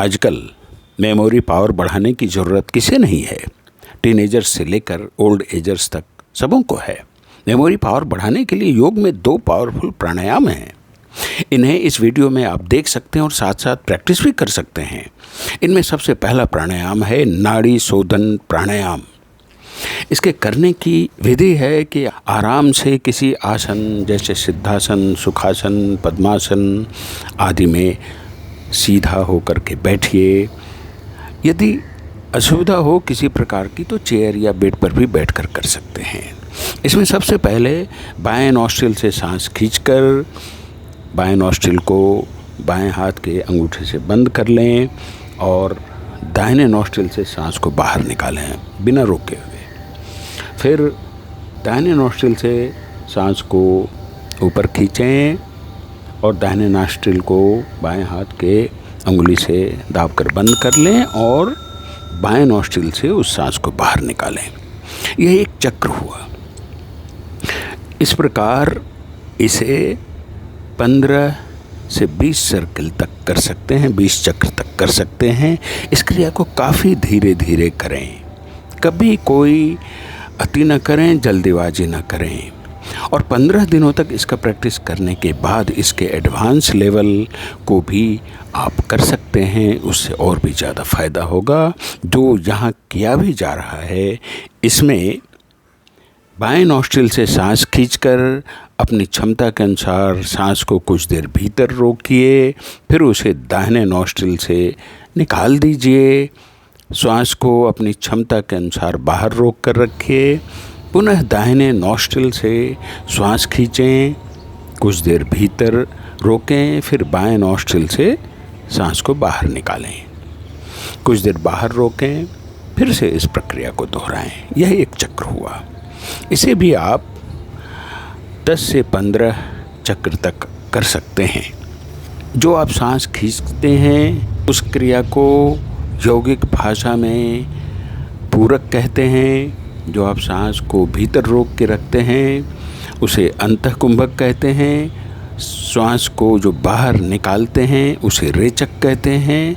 आजकल memory power बढ़ाने की ज़रूरत किसे नहीं है। टीनेजर्स से लेकर ओल्ड एजर्स तक सबों को है। मेमोरी पावर बढ़ाने के लिए योग में 2 पावरफुल प्राणायाम हैं। इन्हें इस वीडियो में आप देख सकते हैं और साथ साथ प्रैक्टिस भी कर सकते हैं। इनमें सबसे पहला प्राणायाम है नाड़ी शोधन प्राणायाम। इसके करने की विधि है कि आराम से किसी आसन जैसे सिद्धासन, सुखासन, पद्मासन आदि में सीधा होकर के बैठिए। यदि असुविधा हो किसी प्रकार की तो चेयर या बेड पर भी बैठकर कर सकते हैं। इसमें सबसे पहले बाएं नॉस्ट्रिल से सांस खींचकर बाएं नॉस्ट्रिल को बाएं हाथ के अंगूठे से बंद कर लें और दाहिने नॉस्ट्रिल से सांस को बाहर निकालें बिना रोके हुए। फिर दाहिने नॉस्ट्रिल से सांस को ऊपर खींचें और दाहिने नॉस्ट्रिल को बाएं हाथ के अंगुली से दाबकर बंद कर लें और बाएं नॉस्ट्रिल से उस सांस को बाहर निकालें। यह एक चक्र हुआ। इस प्रकार इसे 15 से 20 सर्किल तक कर सकते हैं, 20 चक्र तक कर सकते हैं। इस क्रिया को काफ़ी धीरे धीरे करें, कभी कोई अति न करें, जल्दीबाजी न करें। और 15 दिनों तक इसका प्रैक्टिस करने के बाद इसके एडवांस लेवल को भी आप कर सकते हैं। उससे और भी ज़्यादा फ़ायदा होगा। जो यहाँ किया भी जा रहा है, इसमें बाएं नॉस्ट्रिल से सांस खींचकर अपनी क्षमता के अनुसार सांस को कुछ देर भीतर रोकिए, फिर उसे दाहिने नॉस्ट्रिल से निकाल दीजिए। श्वास को अपनी क्षमता के अनुसार बाहर रोक कर रखिए। पुनः दाहिने नॉस्ट्रिल से श्वास खींचें, कुछ देर भीतर रोकें, फिर बाएं नॉस्ट्रिल से सांस को बाहर निकालें, कुछ देर बाहर रोकें, फिर से इस प्रक्रिया को दोहराएं। यह एक चक्र हुआ। इसे भी आप 10 से 15 चक्र तक कर सकते हैं। जो आप सांस खींचते हैं उस क्रिया को यौगिक भाषा में पूरक कहते हैं। जो आप सांस को भीतर रोक के रखते हैं उसे अंतःकुंभक कहते हैं। श्वास को जो बाहर निकालते हैं उसे रेचक कहते हैं।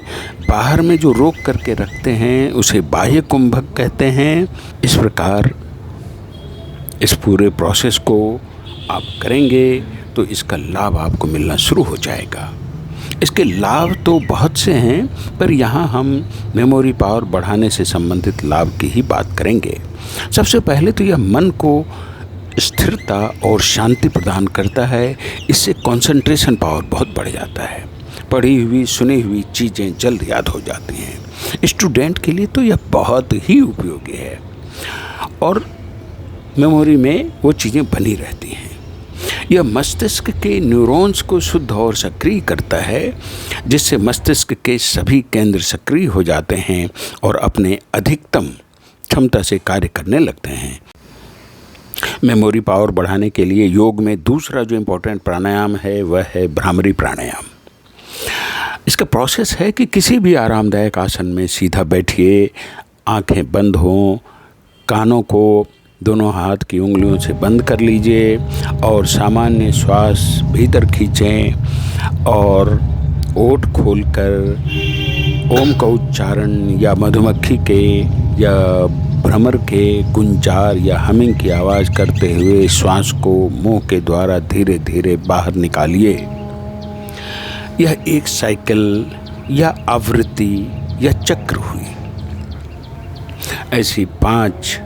बाहर में जो रोक करके रखते हैं उसे बाह्य कुंभक कहते हैं। इस प्रकार इस पूरे प्रोसेस को आप करेंगे तो इसका लाभ आपको मिलना शुरू हो जाएगा। इसके लाभ तो बहुत से हैं, पर यहाँ हम मेमोरी पावर बढ़ाने से संबंधित लाभ की ही बात करेंगे। सबसे पहले तो यह मन को स्थिरता और शांति प्रदान करता है। इससे कंसंट्रेशन पावर बहुत बढ़ जाता है। पढ़ी हुई सुनी हुई चीज़ें जल्द याद हो जाती हैं। स्टूडेंट के लिए तो यह बहुत ही उपयोगी है और मेमोरी में वो चीज़ें बनी रहती हैं। यह मस्तिष्क के न्यूरॉन्स को शुद्ध और सक्रिय करता है, जिससे मस्तिष्क के सभी केंद्र सक्रिय हो जाते हैं और अपने अधिकतम क्षमता से कार्य करने लगते हैं। मेमोरी पावर बढ़ाने के लिए योग में दूसरा जो इम्पोर्टेंट प्राणायाम है वह है भ्रामरी प्राणायाम। इसका प्रोसेस है कि किसी भी आरामदायक आसन में सीधा बैठिए, आंखें बंद हों, कानों को दोनों हाथ की उंगलियों से बंद कर लीजिए और सामान्य श्वास भीतर खींचें और ओठ खोलकर ओम का उच्चारण या मधुमक्खी के या भ्रमर के गुंजार या हमिंग की आवाज़ करते हुए श्वास को मुंह के द्वारा धीरे धीरे बाहर निकालिए। यह एक साइकिल या आवृत्ति या चक्र हुई। ऐसी 5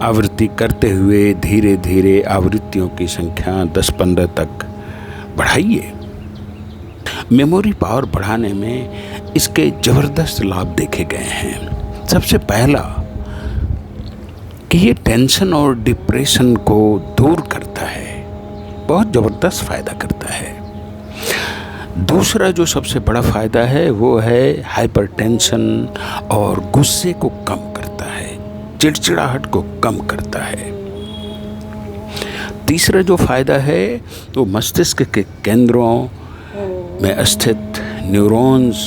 आवृत्ति करते हुए धीरे धीरे आवृत्तियों की संख्या 10-15 तक बढ़ाइए। मेमोरी पावर बढ़ाने में इसके ज़बरदस्त लाभ देखे गए हैं। सबसे पहला कि ये टेंशन और डिप्रेशन को दूर करता है, बहुत ज़बरदस्त फ़ायदा करता है। दूसरा जो सबसे बड़ा फ़ायदा है वो है हाइपरटेंशन और गुस्से को कम करता है, चिड़चिड़ाहट को कम करता है। तीसरा जो फायदा है तो मस्तिष्क के केंद्रों में स्थित न्यूरॉन्स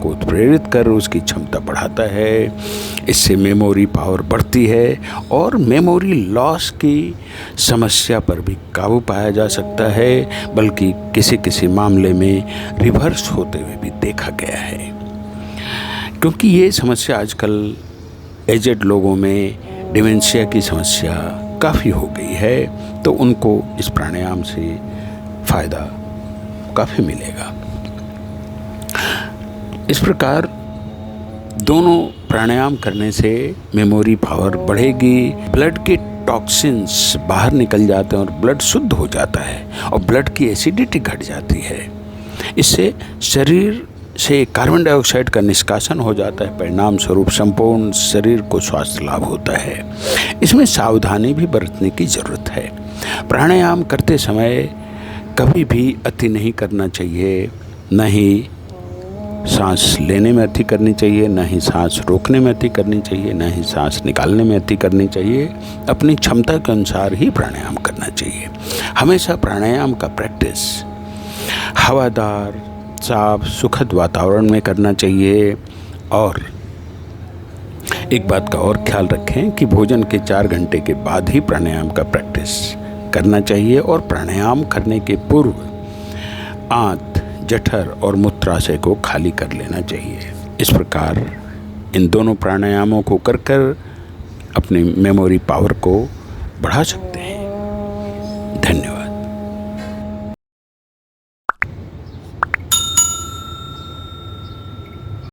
को प्रेरित कर उसकी क्षमता बढ़ाता है। इससे मेमोरी पावर बढ़ती है और मेमोरी लॉस की समस्या पर भी काबू पाया जा सकता है, बल्कि किसी किसी मामले में रिवर्स होते हुए भी देखा गया है। क्योंकि ये समस्या आजकल एजेड लोगों में डिमेंशिया की समस्या काफ़ी हो गई है, तो उनको इस प्राणायाम से फ़ायदा काफ़ी मिलेगा। इस प्रकार दोनों प्राणायाम करने से मेमोरी पावर बढ़ेगी, ब्लड के टॉक्सिन्स बाहर निकल जाते हैं और ब्लड शुद्ध हो जाता है और ब्लड की एसिडिटी घट जाती है। इससे शरीर से कार्बन डाइऑक्साइड का निष्कासन हो जाता है, परिणाम स्वरूप संपूर्ण शरीर को स्वास्थ्य लाभ होता है। इसमें सावधानी भी बरतने की ज़रूरत है। प्राणायाम करते समय कभी भी अति नहीं करना चाहिए, न ही सांस लेने में अति करनी चाहिए, न ही सांस रोकने में अति करनी चाहिए, न ही सांस निकालने में अति करनी चाहिए। अपनी क्षमता के अनुसार ही प्राणायाम करना चाहिए। हमेशा प्राणायाम का प्रैक्टिस हवादार, साफ, सुखद वातावरण में करना चाहिए। और एक बात का और ख्याल रखें कि भोजन के 4 घंटे के बाद ही प्राणायाम का प्रैक्टिस करना चाहिए और प्राणायाम करने के पूर्व आंत, जठर और मूत्राशय को खाली कर लेना चाहिए। इस प्रकार इन दोनों प्राणायामों को कर अपनी मेमोरी पावर को बढ़ा सकते हैं।